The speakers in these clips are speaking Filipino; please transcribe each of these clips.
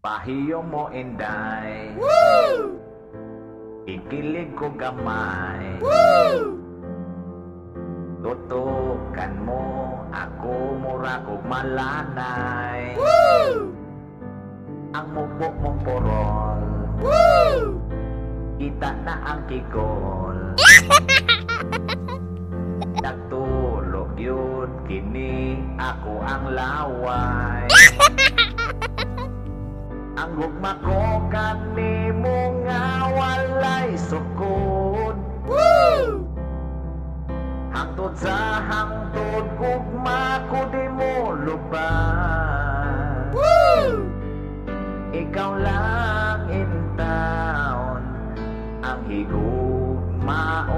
Pahiyo mo inday, ikilig ko gamay. Tutukan mo ako mura kog malanay. Ang mubo mong porol, kita na ang kikol. Nagtulog yun, kini ako ang laway. Ang gugma ko kanimo nga walay sukod. Hangtod sa hangtod gugma ko di mo lubad. Ikaw lang in town ang higugmaon.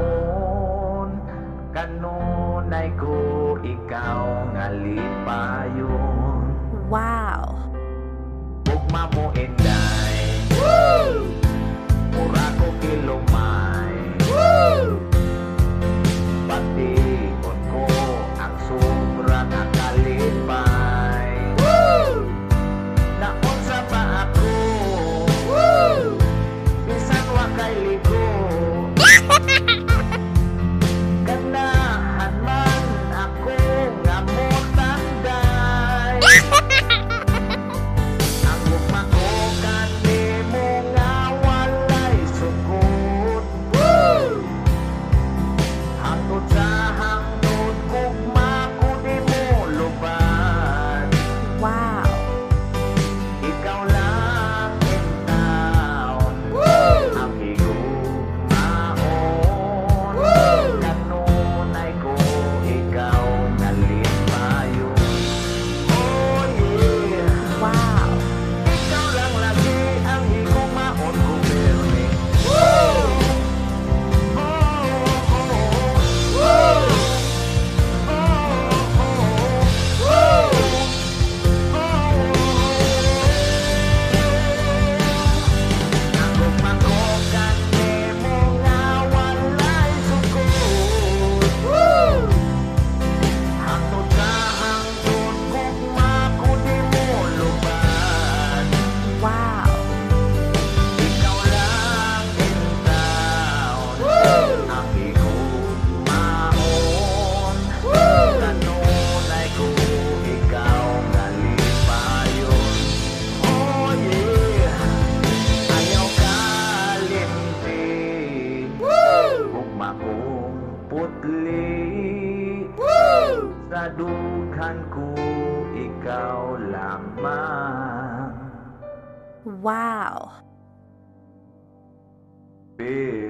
Kanunay ko ikaw nga lipayon. Wow! Gugma mo inday, mura ko kilumay. Pati-on ko ang sobra nga kalipay. Naon sa ba ako, bisan wa kay ligo. Ganahan man ako nga mo tanday. Ang gugma ko kanimo nga walay sukod. Hangtod sa hangtod gugma ko di mo lubad. Wow! Ikaw lang in town ang higugmaon. Kanunay ko ikaw nga lipayon. Oh yeah, Wow! ikaw lang lagi ang higugmaon ko pirmi. Ang gugma ko kanimo nga walay sukod. Hangtod sa hangtod gugma ko di mo lubad. Wow! Ikaw lang in town ang higugmaon. Kanunay ko ikaw nga lipayon. Oh yeah, ayaw kalimti. Gugma kong putli. Sa dughan ko ikaw lamang. Wow! Babe.